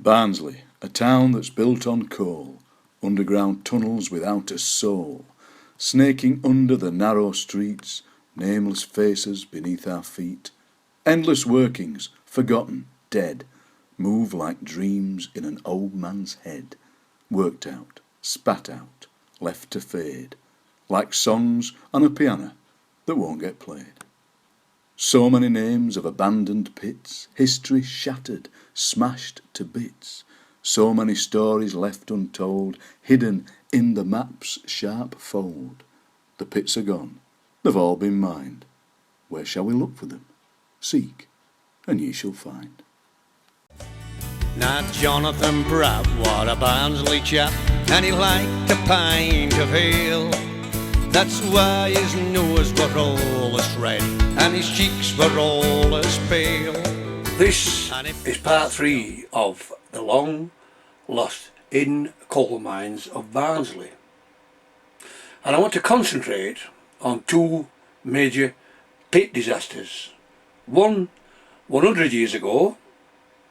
Barnsley, a town that's built on coal, underground tunnels without a soul, snaking under the narrow streets, nameless faces beneath our feet, endless workings, forgotten, dead, move like dreams in an old man's head, worked out, spat out, left to fade, like songs on a piano that won't get played. So many names of abandoned pits, history shattered, smashed to bits, so many stories left untold, hidden in the map's sharp fold. The pits are gone, they've all been mined. Where shall we look for them? Seek, and ye shall find. Now Jonathan Pratt, what a Barnsley chap, and he liked a pint of ale. That's why his nose were all as red, and his cheeks were all as pale. This is part 3 of the long lost hidden coal mines of Barnsley. And I want to concentrate on 2 major pit disasters. One 100 years ago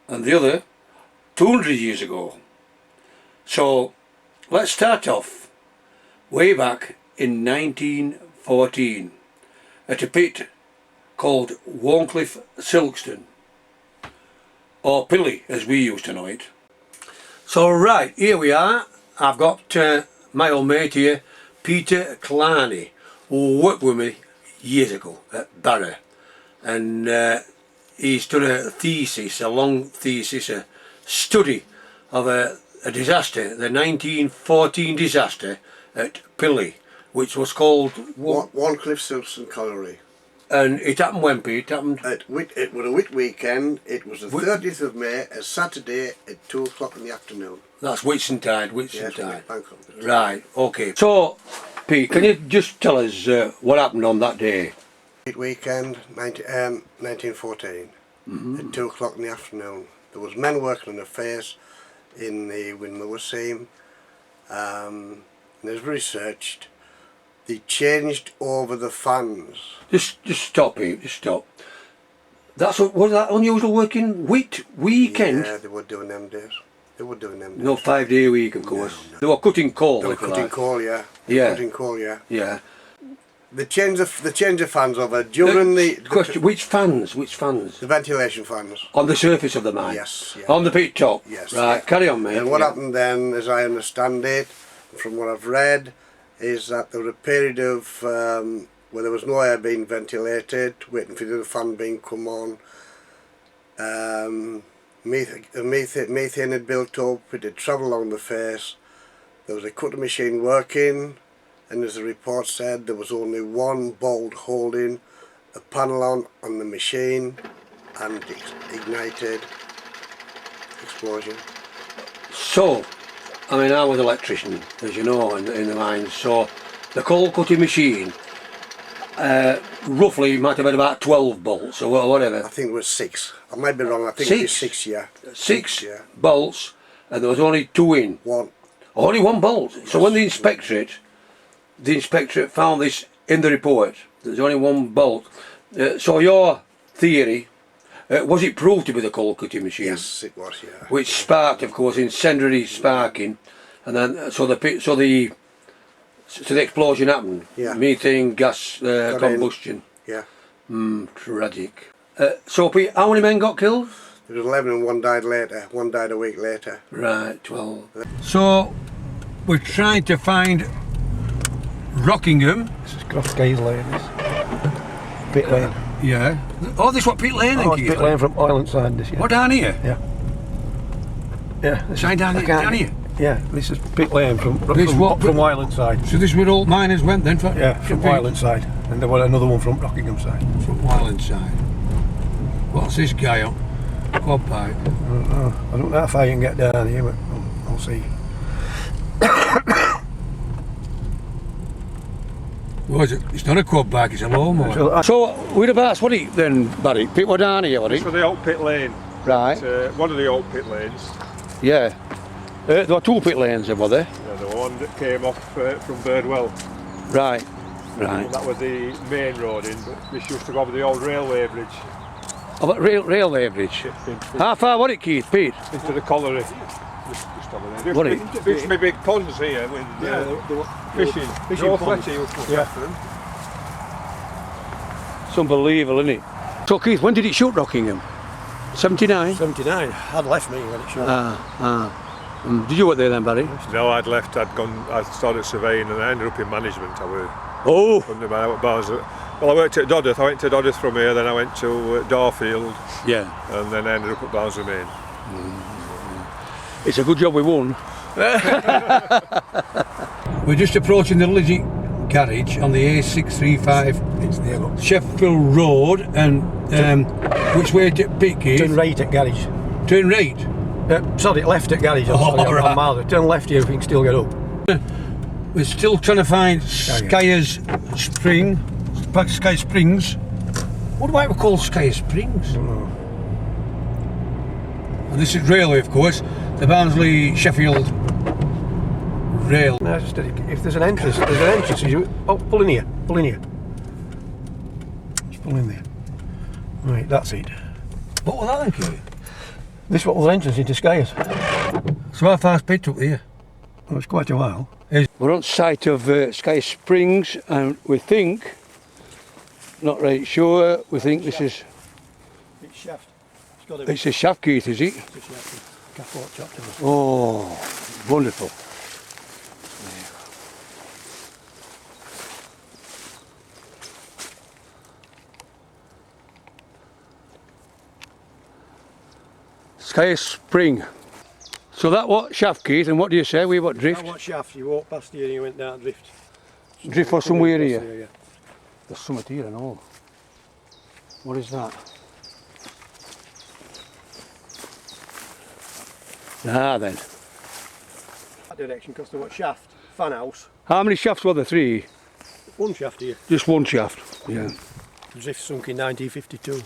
and the other 200 years ago. So let's start off way back in 1914 at a pit called Wharncliffe Silkstone, or Pilley as we used to know it. So right, here we are. I've got my old mate here, Peter Clarney, who worked with me years ago at Barra, and he's done a thesis, a long thesis, a study of a disaster, the 1914 disaster at Pilley, which was called Wharncliffe Silkstone Colliery. And it happened when, Pete? It happened? It was a Whit weekend. It was the 30th of May, a Saturday at 2 o'clock in the afternoon. That's Whitsuntide, Yes, Whitsuntide. Bangkok. Right, okay. So, Pete, can you just tell us what happened on that day? Whit weekend, 1914, at 2 o'clock in the afternoon. There was men working on a face in the windmill seam. And as researched, they changed over the fans. Just stop, Pete, just stop. Was that unusual working weekend? Yeah, they were doing them days. No 5-day week, of course. No. They were cutting coal. They were cutting coal, yeah. Cutting coal, yeah. Yeah. They changed the fans over during the question. Which fans? The ventilation fans. On the surface of the mine. Yes. Yeah. On the pit top. Yes. Right. Yeah. Carry on, mate. And what happened then, as I understand it, from what I've read, is that there was a period of where there was no air being ventilated, waiting for the fan being come on. Methane had built up, it had travelled along the face. There was a cutting machine working, and as the report said, there was only one bolt holding a panel on the machine, and it ignited. Explosion. So, I mean, I was an electrician, as you know, in the mines, so the coal cutting machine roughly might have been about 12 bolts or whatever. I think it was 6. I might be wrong, I think it was 6, yeah. 6 bolts, and there was only 2 in. 1. Only 1 bolt. Yes. So when the inspectorate found this in the report, there's only 1 bolt. So your theory, was it proved to be the coal cutting machine? Yes, it was, yeah. Which sparked, of course, incendiary sparking, and then so the explosion happened. Yeah. Methane gas combustion. Yeah. Tragic. So, Pete, how many men got killed? There was 11 and 1 died later. 1 died a week later. Right, 12. So, we're trying to find Rockingham. This is Croft Gaze Lane, this. Pit Lane. Yeah. Oh, this is what Pit Lane is? Pit Lane from Island side, this, yeah. What, down here? Yeah. Yeah. This is down here? Yeah, this is Pit Lane from Island side. So this is where all miners went then? From Island side. And there was another one from Rockingham side. From Island side. What's this guy on? Quad bike? I don't know how far you can get down here, but I'll see. What is it? It's not a quad bike, it's a lawnmower. So, whereabouts, what are you then, Barry? Pit what down here, what are you? For the old pit lane. Right. One of the old pit lanes. Yeah. There were 2 pit lanes, were there? Yeah, the one that came off from Birdwell. Right. And that was the main road in, but this used to go over the old railway bridge. Of a railway bridge. How far was it, Keith, Pete? Into the colliery. What it? It's my big ponds here with fishing. Fishing ponds. Yeah. It's unbelievable, isn't it? So Keith, when did it shoot Rockingham? 79? 79. I'd left me when it shot. Did you work there then, Barry? No, I'd left. I started surveying and I ended up in management. I were. Oh! Well, I worked at Dodworth. I went to Dodworth from here, then I went to Darfield, Yeah. and then I ended up at Barnsley Main. It's a good job we won. We're just approaching the Lizzie garage on the A635 It's there, look. Sheffield Road, and which way to pick, Keith? Turn right at garage. Turn right. Sorry, left at garage. Right. Miles. Turn left here if you can still get up. We're still trying to find Skyers Springs. What do I call Skyers Springs? And this is railway, of course. The Barnsley Sheffield Rail. No, just if there's an entrance, pull in here. Pull in here. Just pull in there. Right, that's it. What was that then, Keith? This was the entrance into Skyers. So how far's Pete up here? Well, it's quite a while. We're on site of Skyers Springs, and we think, not really sure, we think this is, It's shaft. It's got to be it's a shaft, Keith, is it? a shaft. Cawthorne chopped in. Oh, wonderful. Skyers Spring. So that what shaft, Keith, and what do you say? We what drift? That what shaft? You walked past here and you went down drift. Drift for somewhere here. Yeah. There's something here and all. What is that? Ah then. That direction because there was shaft, fan house, How many shafts were there? 3? one shaft here. Just one shaft. Yeah. Drift sunk in 1952.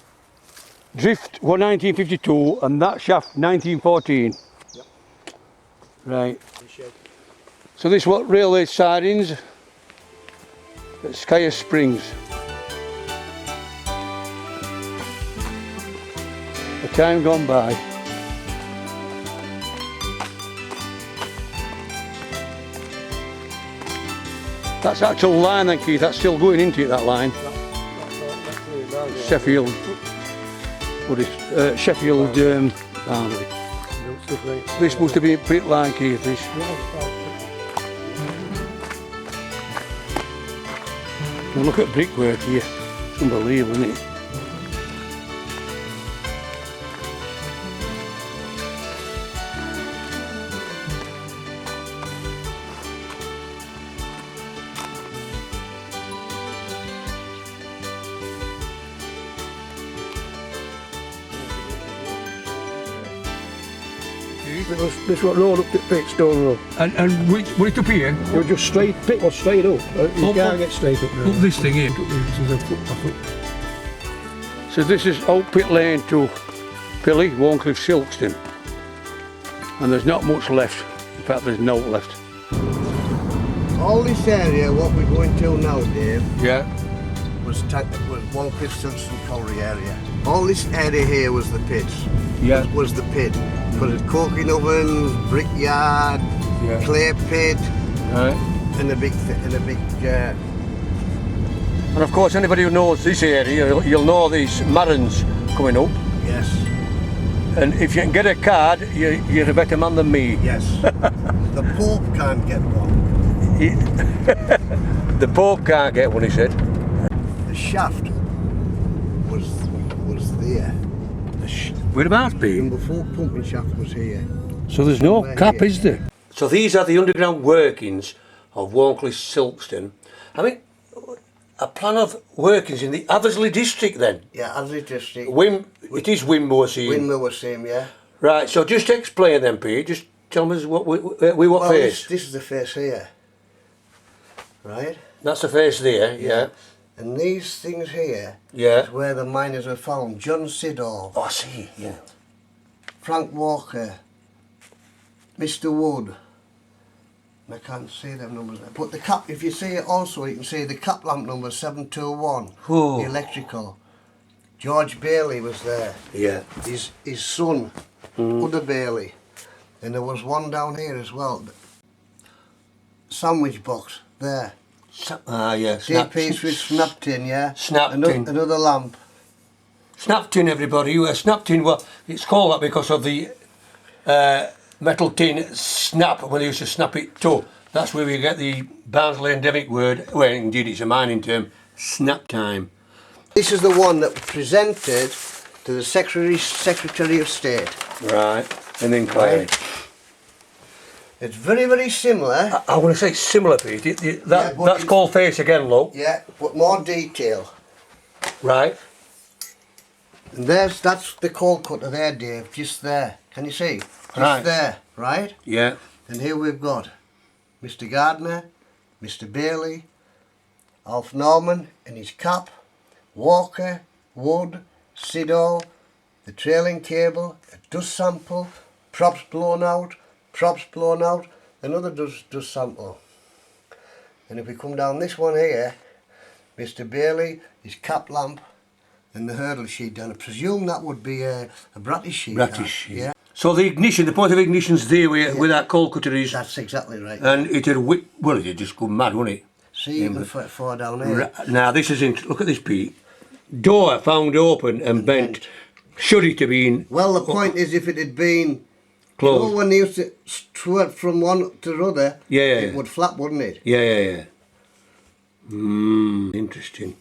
Drift was 1952 and that shaft 1914. Yep. Right. The shed. So this what railway sidings at Skyers Springs. The time gone by. That's actual line then, Keith, that's still going into it, that line. Sheffield. What is Sheffield Barnsley. This must have been a pit line, Keith, this. Well, look at brickwork here. It's unbelievable, isn't it? This what road up to Sikstone Road. And which it up here? It was just straight, pit was straight up. You can't get straight up now. Up this thing here. So this is Old Pit Lane to Pilley, Wharncliffe Silkstone. And there's not much left. In fact, there's no left. All this area, what we're going to now, Dave, Yeah. was Wharncliffe Silkstone colliery area. All this area here was the pits. Yeah. Was the pit. Put a coking oven, brickyard, Yeah. clay pit, Right. and a big. And of course, anybody who knows this area, you'll know these marrons coming up. Yes, And if you can get a card, you're a better man than me. yes. The Pope can't get one. The Pope can't get one, he said. The shaft was there. Whereabouts, Pete? Number 4 pumping shaft was here. So there's no Somewhere cap, here. is there? So these are the underground workings of Wharncliffe Silkstone. I mean, a plan of workings in the Aversley district then? Yeah, Aversley district. It is Wimbo, see. Windmill was same, yeah. Right, so just explain then, Pete. Just tell me what Well, face. this is the face here. Right? That's the face there, yeah. And these things here Yeah. is where the miners were found. John Siddall, Oh, I see, yeah. Frank Walker, Mr. Wood. And I can't see them numbers there. But the cap, if you see it also, you can see the cap lamp number 721, Oh. the electrical. George Bailey was there. Yeah. His son, Udder Bailey. And there was one down here as well. Sandwich box, there. Yeah. Deep piece with snap tin, yeah? Snap tin. Another lamp. Snap tin, everybody. Snap tin, well, it's called that because of the metal tin snap, when they used to snap it to. That's where we get the Barnsley endemic word, well, indeed it's a mining term, snap time. This is the one that was presented to the Secretary of State. Right, an inquiry. Right. It's very, very similar. I want to say similar, Pete. That's called face again, look. Yeah, but more detail. Right. And that's the coal cutter there, Dave, just there. Can you see? Just Right. there, right? Yeah. And here we've got Mr. Gardner, Mr. Bailey, Alf Norman in his cap, Walker, Wood, Siddall, the trailing cable, a dust sample, props blown out, another dust sample. And if we come down this one here, Mr. Bailey, his cap lamp, and the hurdle sheet down. I presume that would be a Bratish sheet. Bratish sheet. Yeah. So the ignition, the point of ignition's there where that coal cutter is. That's exactly right. And it'd whip, well, it'd just go mad, wouldn't it? See, you can far down here. Now this is look at this, Pete. Door found open and bent. Should it have been Well, the point is, if it had been closed? when they used to swerve from one to the other, Yeah. it would flap, wouldn't it? Yeah. Interesting.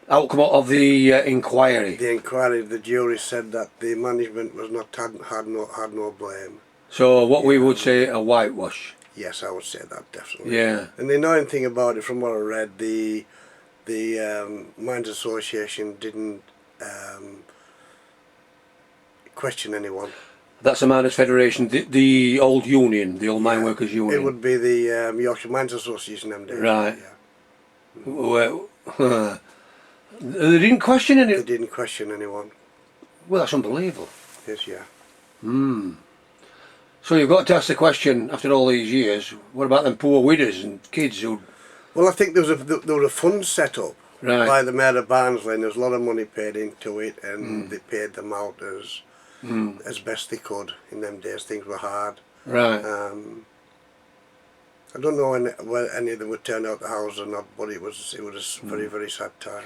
Outcome of the inquiry. The inquiry, the jury said that the management was not had no blame. So what we would say a whitewash. Yes, I would say that definitely. Yeah. And the annoying thing about it, from what I read, the Mines Association didn't question anyone. That's the Miners Federation, the old union, the old mine workers union. It would be the Yorkshire Mines Association them days. Right. Yeah. Well, they didn't question any. They didn't question anyone. Well, that's unbelievable. Yes, yeah. So you've got to ask the question after all these years. What about them poor widows and kids who? Well, I think there was a fund set up Right. by the Mayor of Barnsley, and there was a lot of money paid into it, and they paid them out as best they could. In them days, things were hard. Right. I don't know whether any of them would turn out the house or not, but it was a very, very sad time.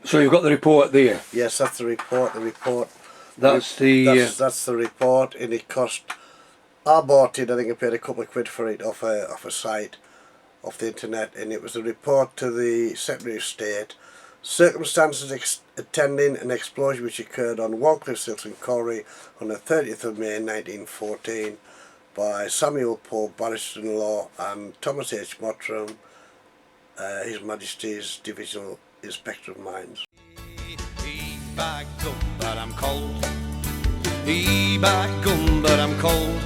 So you've got the report there. Yes, that's the report. That's the. That's the report, and it cost. I bought it. I think I paid a couple of quid for it off a site, off the internet, and it was a report to the Secretary of State. Circumstances attending an explosion which occurred on Wharncliffe Silkstone Quarry on the 30th of May 1914 by Samuel Pope, barrister-in-law, and Thomas H. Mottram, His Majesty's Divisional Inspector of Mines. By gum, but I'm cold. By gum, but I'm cold.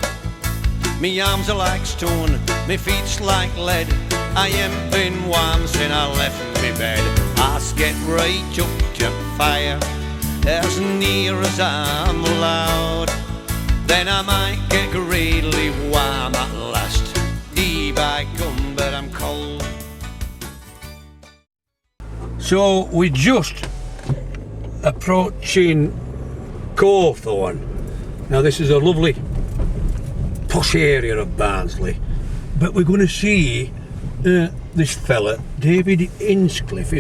Me arms are like stone, me feet's like lead. I ain't been warm since I left me bed. I get right up to fire, as near as I'm allowed. Then I might get greatly warm at last. By gum, but I'm cold. So we're just approaching Cawthorne. Now this is a lovely posh area of Barnsley, but we're going to see this fella, David Hinchliffe.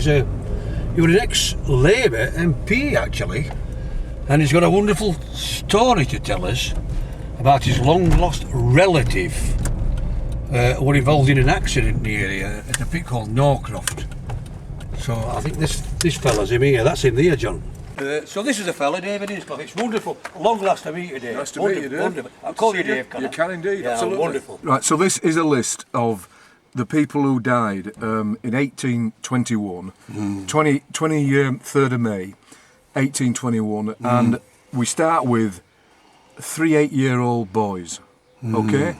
He was an ex-Labour MP actually, and he's got a wonderful story to tell us about his long-lost relative who were involved in an accident in the area at a pit called Norcroft. So I think this fella's him here. That's him there, John. So this is a fella, David Hinchliffe. It's wonderful. Long last to meet you, Dave. Nice to meet you, Dave. Wonderful. I'll call you Dave, can I? You can indeed, Yeah, absolutely. Wonderful. Right, so this is a list of the people who died in 1821, 23rd of May, 1821, and we start with 3 8-year-old boys, okay?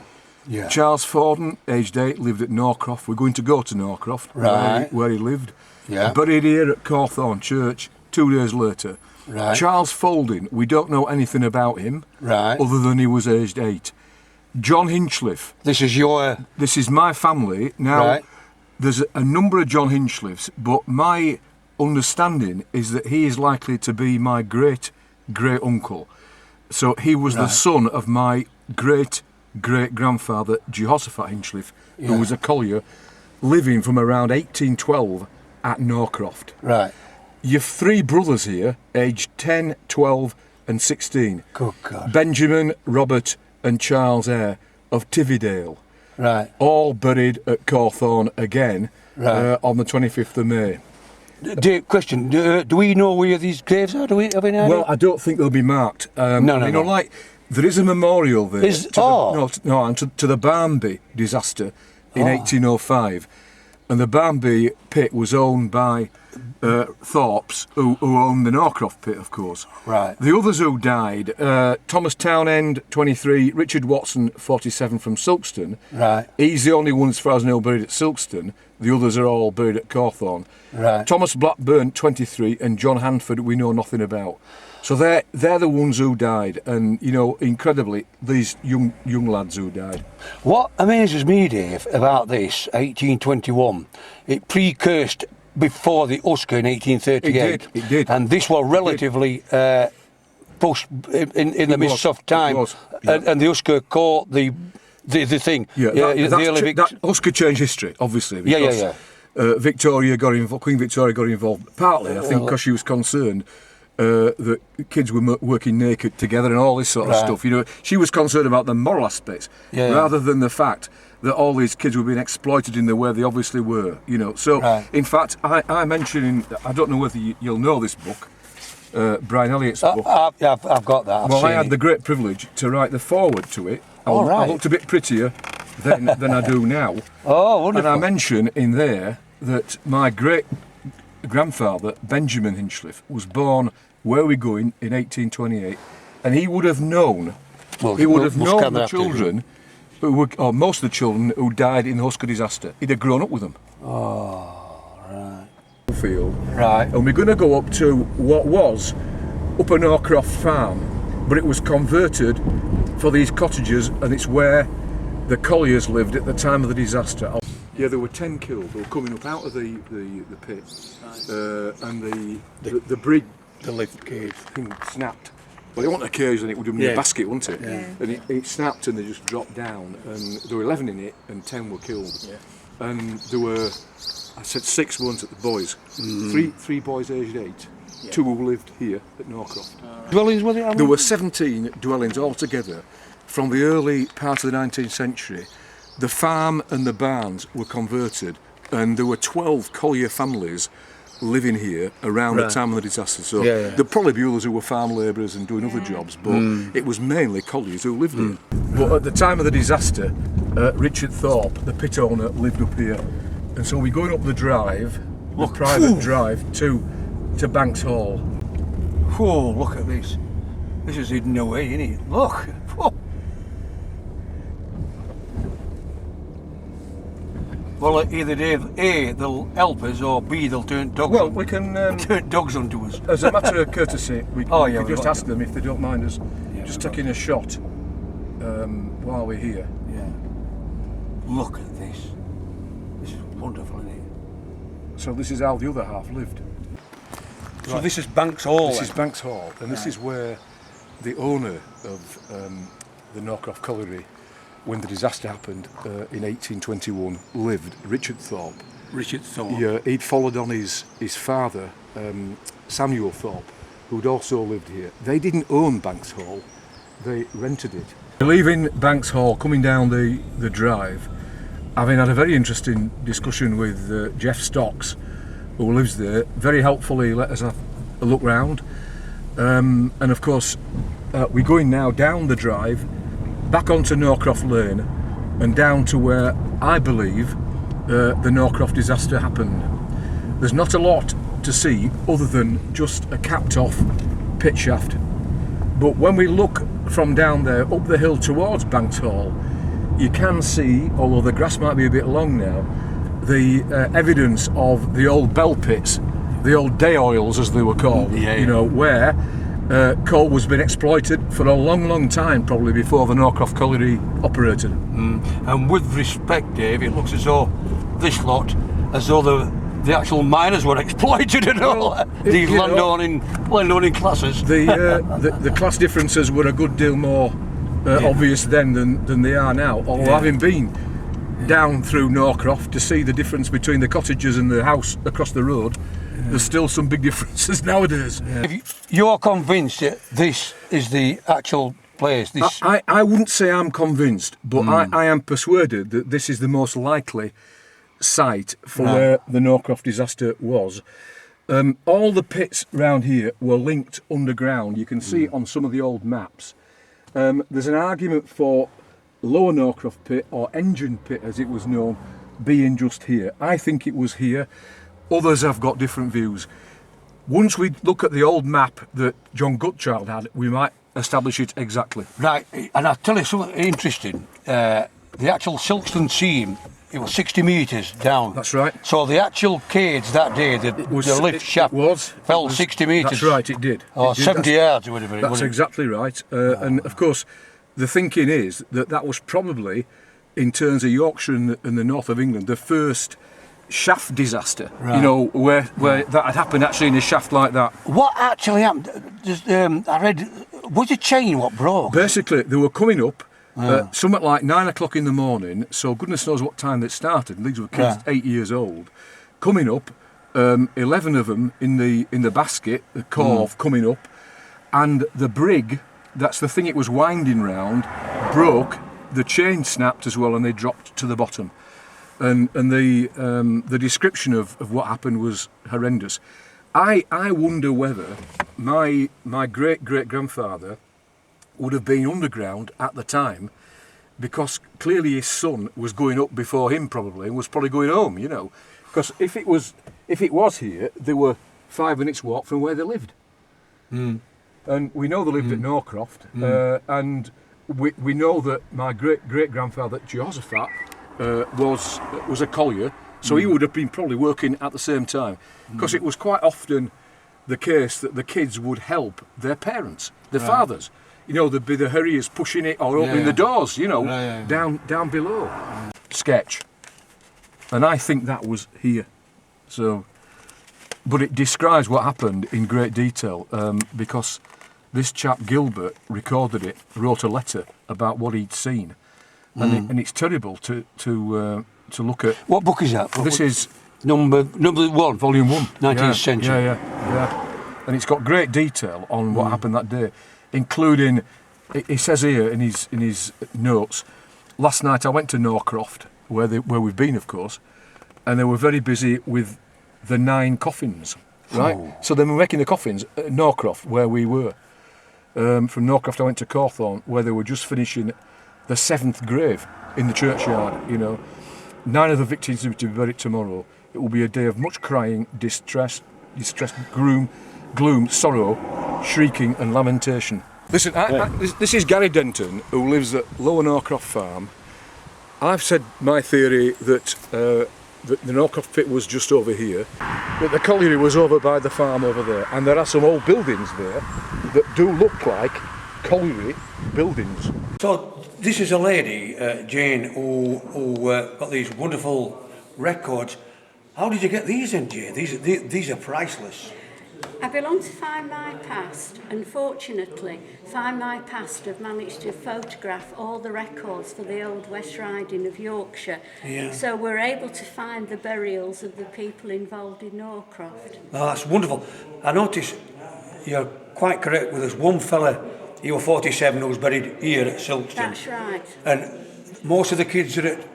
Yeah. Charles Forden, aged 8, lived at Norcroft. We're going to go to Norcroft, Right. where he lived. Yeah. Buried here at Cawthorne Church 2 days later. Right. Charles Folding, we don't know anything about him, Right. other than he was aged 8. John Hinchliffe, This is your... this is my family. Now, Right. there's a number of John Hinchliffes, but my understanding is that he is likely to be my great-great-uncle. So he was the son of my great-great-grandfather, Jehoshaphat Hinchliffe, who was a collier living from around 1812 at Norcroft. Right. You've 3 brothers here, aged 10, 12 and 16. Good God. Benjamin, Robert and Charles Eyre of Tividale. Right. All buried at Cawthorne again Right. on the 25th of May. Question, do we know where these graves are? Do we have any idea? Well, I don't think they'll be marked. No. Like, there is a memorial there to the Barnby disaster in 1805. And the Barnby pit was owned by Thorpes, who owned the Norcroft pit, of course. Right. The others who died, Thomas Townend, 23, Richard Watson, 47, from Silkstone. Right. He's the only one, as far as I know, buried at Silkstone. The others are all buried at Cawthorne. Right. Thomas Blackburn, 23, and John Hanford, we know nothing about. So they're the ones who died, and incredibly, these young lads who died. What amazes me, Dave, about this 1821, it precursed before the Usker in 1838. It did. And this was relatively pushed in the midst of time. It was, yeah. And the Usker caught the thing. That Usker changed history, obviously. Because, Victoria got involved. Queen Victoria got involved partly, I think, because she was concerned that kids were working naked together and all this sort of stuff. She was concerned about the moral aspects rather than the fact that all these kids were being exploited in the way they obviously were. So in fact, I mentioned, I don't know whether you'll know this book, Brian Elliott's book. I've got that. I had the great privilege to write the foreword to it. I looked a bit prettier than I do now. Oh, wonderful. And I mention in there that my great-grandfather, Benjamin Hinchliffe, was born where we're going in 1828, and he would have known, the children, or most of the children who died in the Usker disaster. He'd have grown up with them. Oh, right. Field. Right. And we're going to go up to what was Upper Norcroft Farm, but it was converted for these cottages, and it's where the colliers lived at the time of the disaster. Yeah, there were 10 killed. They were coming up out of the pit, and the bridge, the lift cage thing snapped. Well, it wasn't a cage, and it would have been a basket, wouldn't it? Yeah. And it snapped, and they just dropped down, and there were 11 in it, and 10 were killed. Yeah. And there were, I said 6 weren't at the boys. Three boys aged 8. Yeah. 2 who lived here at Norcroft. Dwellings, was it? There were 17 dwellings altogether from the early part of the 19th century. The farm and the barns were converted, and there were 12 collier families living here around the time of the disaster. So there'd probably be others who were farm labourers and doing other jobs, but it was mainly colliers who lived here. But at the time of the disaster, Richard Thorpe, the pit owner, lived up here, and so we're going up the drive, the private drive to Banks Hall. Whoa, look at this. This is hidden away, isn't it? Look. Whoa. Well, either A, they'll help us, or B, they'll turn dogs. Well, we can turn dogs onto us. As a matter of courtesy, we can just ask them if they don't mind us just taking a shot while we're here. Yeah. Look at this. This is wonderful, isn't it? So this is how the other half lived. So this is Banks Hall. This is Banks Hall, and this is where the owner of the Norcroft Colliery, when the disaster happened in 1821, lived, Richard Thorpe. Richard Thorpe. Yeah, he'd followed on his father, Samuel Thorpe, who'd also lived here. They didn't own Banks Hall, they rented it. Leaving Banks Hall, coming down the drive, having had a very interesting discussion with Jeff Stocks, who lives there, very helpfully let us have a look round. And of course, we're going now down the drive, back onto Norcroft Lane and down to where I believe the Norcroft disaster happened. There's not a lot to see other than just a capped off pit shaft. But when we look from down there up the hill towards Banks Hall, you can see, although the grass might be a bit long now, the evidence of the old bell pits, the old day oils as they were called, where coal was being exploited for a long time, probably before the Norcroft Colliery operated. And with respect, Dave, it looks as though this lot, as though the actual miners were exploited and all. These landowning classes. The class differences were a good deal more obvious then than they are now. Although having been down through Norcroft to see the difference between the cottages and the house across the road, there's still some big differences nowadays. You're convinced that this is the actual place? I wouldn't say I'm convinced, but I am persuaded that this is the most likely site for where the Norcroft disaster was. All the pits round here were linked underground. You can see on some of the old maps. There's an argument for Lower Norcroft pit, or Engine pit as it was known, being just here. I think it was here. Others have got different views. Once we look at the old map that John Gutchild had, we might establish it exactly. Right, and I'll tell you something interesting. The actual Silkstone seam, it was 60 metres down. That's right. So the actual cage that day, the lift shaft fell 60 metres. That's right, it did. Or 70 yards it would have been. That's exactly right. And of course, the thinking is that was probably, in terms of Yorkshire and the north of England, the first shaft disaster. Right. You know, where that had happened actually in a shaft like that. What actually happened? I read, was a chain what broke? Basically, they were coming up. Something like 9 o'clock in the morning, so goodness knows what time they started. These were kids 8 years old, coming up. 11 of them in the basket, the Cawthorne coming up, and the brig. That's the thing it was winding round. Broke. The chain snapped as well, and they dropped to the bottom. And the description of what happened was horrendous. I wonder whether my great grandfather would have been underground at the time, because clearly his son was going up before him probably, and was probably going home, you know. Because if it was here, they were 5 minutes walk from where they lived. And we know they lived at Norcroft, and we know that my great grandfather Jehoshaphat was a collier, so he would have been probably working at the same time, because it was quite often the case that the kids would help their parents, their fathers. You know, there'd be the hurriers pushing it or opening the doors, you know, down below. Sketch. And I think that was here. So, but it describes what happened in great detail, because this chap Gilbert recorded it, wrote a letter about what he'd seen, and it's terrible to look at. What book is that? This is number 1, volume 1, 19th century. Yeah. And it's got great detail on what happened that day, including. He says here in his notes, last night I went to Norcroft, where we've been, of course, and they were very busy with the 9 coffins, right? So they were making the coffins at Norcroft, where we were. From Norcroft I went to Cawthorne, where they were just finishing the 7th grave in the churchyard, you know. 9 of the victims are to be buried tomorrow. It will be a day of much crying, distress, gloom, sorrow, shrieking and lamentation. Listen, this is Gary Denton, who lives at Lower Norcroft Farm. I've said my theory that the Norcroft pit was just over here, that the colliery was over by the farm over there, and there are some old buildings there that do look like colliery buildings. So this is a lady, Jane, who got these wonderful records. How did you get these in, Jane? These are priceless. I belong to Find My Past, and fortunately Find My Past have managed to photograph all the records for the old West Riding of Yorkshire, so we're able to find the burials of the people involved in Norcroft. Oh, that's wonderful. I notice you're quite correct with this one fella, he was 47, who was buried here at Silkstone. That's right. And most of the kids are at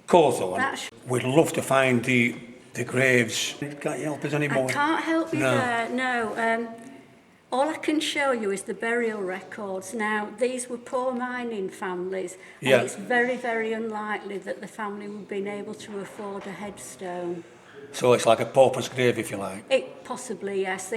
Cawthorne. We'd love to find the graves. Can't you help us anymore? I can't help you there, no. All I can show you is the burial records. Now, these were poor mining families, and it's very, very unlikely that the family would have been able to afford a headstone. So it's like a pauper's grave, if you like? It possibly, yes.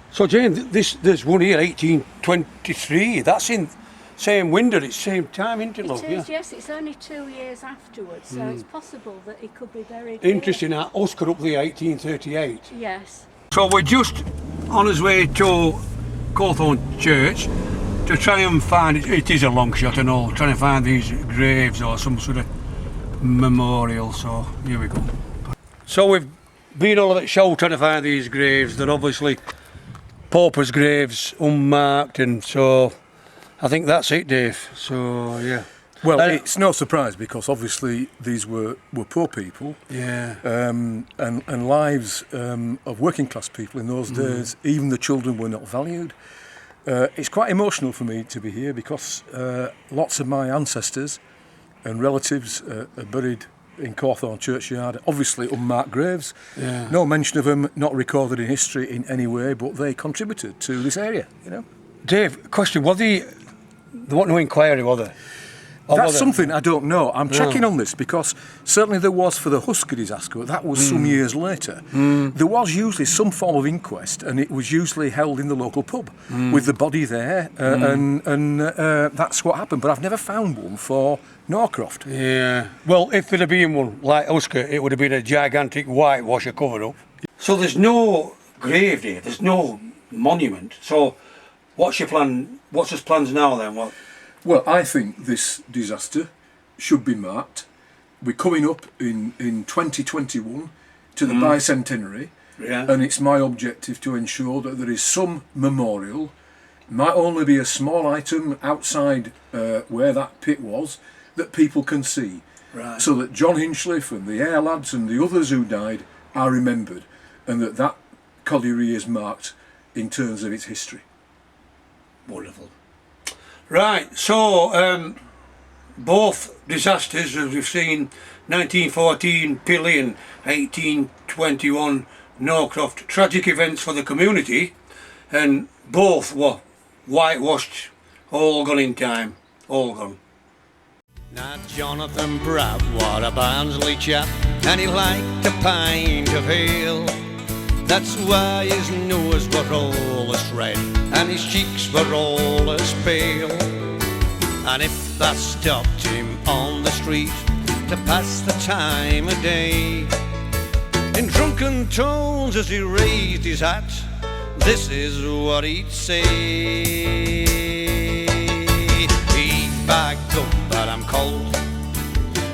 So, Jane, there's one here, 1823. That's in same window, it's same time, isn't it, love? It is, yes. It's only 2 years afterwards, so it's possible that he could be buried Interesting, that Oscar up there, 1838. Yes. So we're just on his way to Cawthorne Church to try and find, it is a long shot and all, trying to find these graves or some sort of memorial, so here we go. So we've been all a bit show trying to find these graves. They're obviously paupers' graves, unmarked, and so I think that's it, Dave. So, yeah. Well, it's no surprise because obviously these were poor people, and lives of working class people in those days, even the children were not valued. It's quite emotional for me to be here because lots of my ancestors and relatives are buried in Cawthorne churchyard, obviously unmarked graves, no mention of them, not recorded in history in any way, but they contributed to this area, you know. Dave, question, were they want no inquiry, were they? That's something I don't know. I'm checking on this because certainly there was for the Husker disaster, that was some years later. There was usually some form of inquest and it was usually held in the local pub with the body there and that's what happened. But I've never found one for Norcroft. Yeah. Well, if there'd have been one like Husker, it would have been a gigantic whitewasher covered up. So there's no grave there, there's no monument. So what's your plan? What's his plans now then? What? Well, I think this disaster should be marked. We're coming up in 2021 to the bicentenary, and it's my objective to ensure that there is some memorial. It might only be a small item outside where that pit was that people can see, so that John Hinchliffe and the Air lads and the others who died are remembered, and that colliery is marked in terms of its history. Wonderful. Right, so both disasters, as we've seen, 1914 Pilley and 1821 Norcroft, tragic events for the community, and both were whitewashed, all gone in time, all gone. Now Jonathan Bratt was a Barnsley chap, and he liked a pint of ale. That's why his nose were always red and his cheeks were always pale. And if I stopped him on the street to pass the time of day, in drunken tones as he raised his hat, this is what he'd say. Eat by gum, but I'm cold.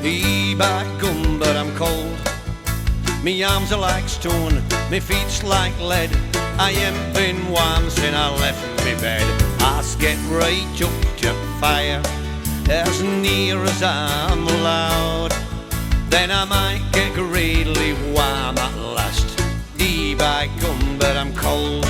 Eat by gum, but I'm cold. Me arms are like stone, me feet's like lead. I ain't been warm since I left me bed. I get right up to fire, as near as I'm allowed. Then I might get greatly warm at last. By gum, but I'm cold.